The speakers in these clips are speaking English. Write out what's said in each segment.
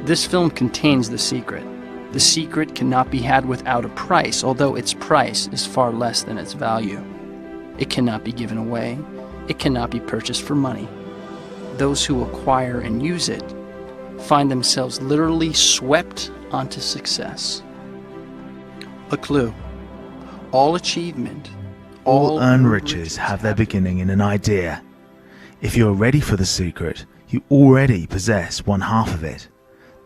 This film contains the secret. The secret cannot be had without a price, although its price is far less than its value. It cannot be given away. It cannot be purchased for money. Those who acquire and use it find themselves literally swept onto success. A clue. All achievement, all earned riches have their beginning in an idea. If you are ready for the secret, you already possess one half of it.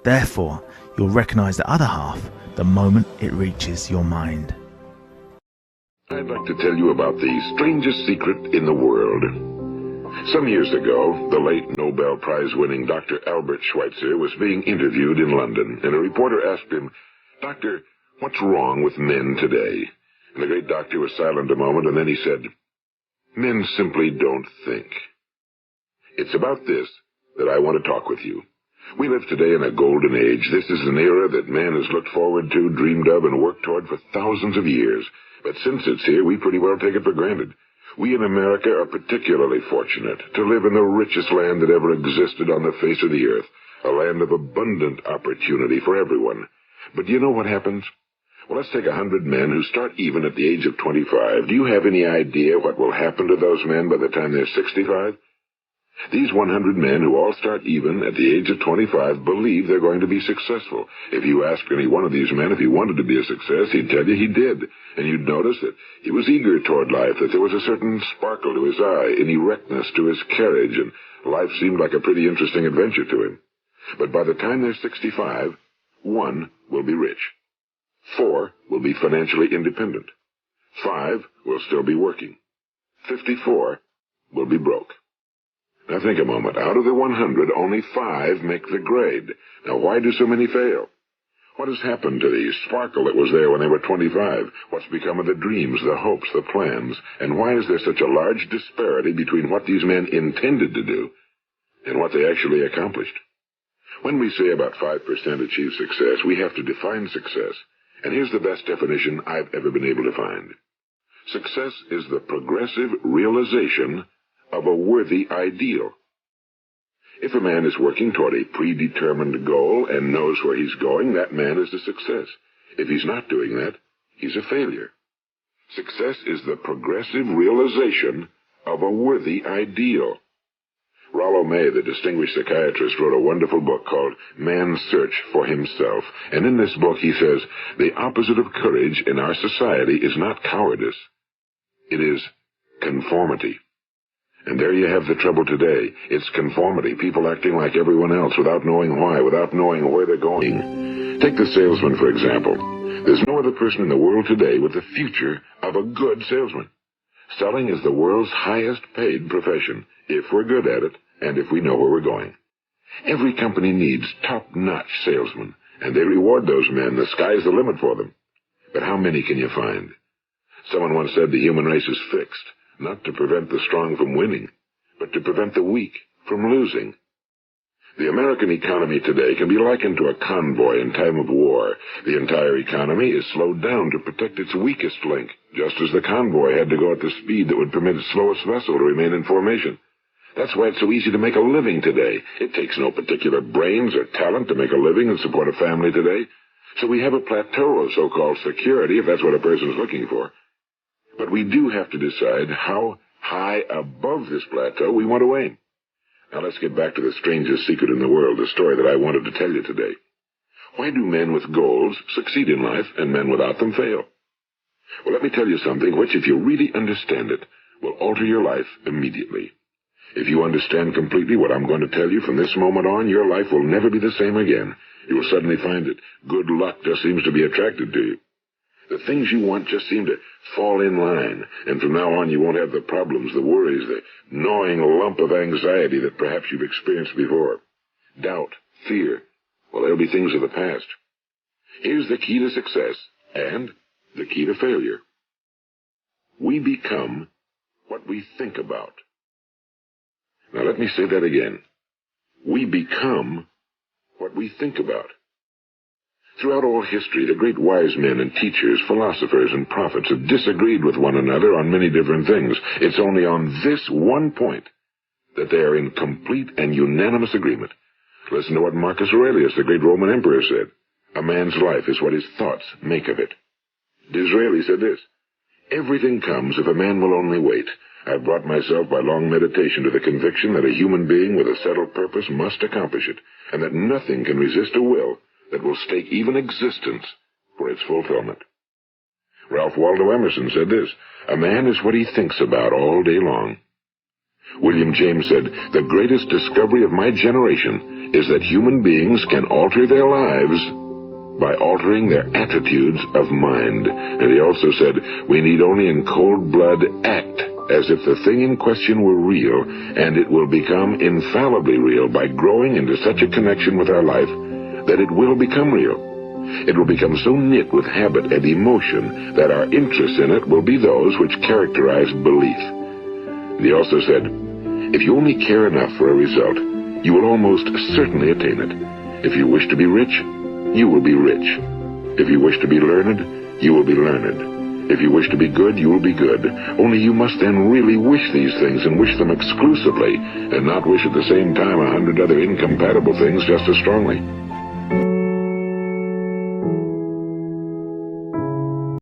Therefore, you'll recognize the other half the moment it reaches your mind. I'd like to tell you about the strangest secret in the world. Some years ago, the late Nobel Prize-winning Dr. Albert Schweitzer was being interviewed in London, and a reporter asked him, "Doctor, what's wrong with men today?" And the great doctor was silent a moment, and then he said, "Men simply don't think." It's about this that I want to talk with you. We live today in a golden age. This is an era that man has looked forward to, dreamed of, and worked toward for thousands of years. But since it's here, we pretty well take it for granted. We in America are particularly fortunate to live in the richest land that ever existed on the face of the earth, a land of abundant opportunity for everyone. But do you know what happens? Well, let's take 100 men who start even at the age of 25. Do you have any idea what will happen to those men by the time they're 65? These 100 men who all start even at the age of 25 believe they're going to be successful. If you asked any one of these men if he wanted to be a success, he'd tell you he did. And you'd notice that he was eager toward life, that there was a certain sparkle to his eye, an erectness to his carriage, and life seemed like a pretty interesting adventure to him. But by the time they're 65, 1 will be rich. 4 will be financially independent. 5 will still be working. 54 will be broke. Now think a moment. Out of the 100, only 5 make the grade. Now why do so many fail? What has happened to the sparkle that was there when they were 25? What's become of the dreams, the hopes, the plans? And why is there such a large disparity between what these men intended to do and what they actually accomplished? When we say about 5% achieve success, we have to define success. And here's the best definition I've ever been able to find. Success is the progressive realization of a worthy ideal. If a man is working toward a predetermined goal and knows where he's going, that man is a success. If he's not doing that, he's a failure. Success is the progressive realization of a worthy ideal. Rollo May, the distinguished psychiatrist, wrote a wonderful book called Man's Search for Himself. And in this book he says, the opposite of courage in our society is not cowardice. It is conformity. And there you have the trouble today. It's conformity, people acting like everyone else without knowing why, without knowing where they're going. Take the salesman, for example. There's no other person in the world today with the future of a good salesman. Selling is the world's highest paid profession, if we're good at it and if we know where we're going. Every company needs top-notch salesmen, and they reward those men. The sky's the limit for them. But how many can you find? Someone once said the human race is fixed, not to prevent the strong from winning, but to prevent the weak from losing. The American economy today can be likened to a convoy in time of war. The entire economy is slowed down to protect its weakest link, just as the convoy had to go at the speed that would permit its slowest vessel to remain in formation. That's why it's so easy to make a living today. It takes no particular brains or talent to make a living and support a family today. So we have a plateau of so-called security, if that's what a person is looking for. But we do have to decide how high above this plateau we want to aim. Now let's get back to the strangest secret in the world, the story that I wanted to tell you today. Why do men with goals succeed in life and men without them fail? Well, let me tell you something which, if you really understand it, will alter your life immediately. If you understand completely what I'm going to tell you from this moment on, your life will never be the same again. You will suddenly find that good luck just seems to be attracted to you. The things you want just seem to fall in line, and from now on you won't have the problems, the worries, the gnawing lump of anxiety that perhaps you've experienced before. Doubt, fear, well, they'll be things of the past. Here's the key to success and the key to failure. We become what we think about. Now let me say that again. We become what we think about. Throughout all history, the great wise men and teachers, philosophers and prophets have disagreed with one another on many different things. It's only on this one point that they are in complete and unanimous agreement. Listen to what Marcus Aurelius, the great Roman emperor, said. A man's life is what his thoughts make of it. Disraeli said this, everything comes if a man will only wait. I've brought myself by long meditation to the conviction that a human being with a settled purpose must accomplish it, and that nothing can resist a will that will stake even existence for its fulfillment. Ralph Waldo Emerson said this, a man is what he thinks about all day long. William James said, the greatest discovery of my generation is that human beings can alter their lives by altering their attitudes of mind. And he also said, we need only in cold blood act as if the thing in question were real, and it will become infallibly real by growing into such a connection with our life that it will become real. It will become so knit with habit and emotion that our interest in it will be those which characterize belief. He also said, if you only care enough for a result, you will almost certainly attain it. If you wish to be rich, you will be rich. If you wish to be learned, you will be learned. If you wish to be good, you will be good. Only you must then really wish these things and wish them exclusively, and not wish at the same time 100 other incompatible things just as strongly.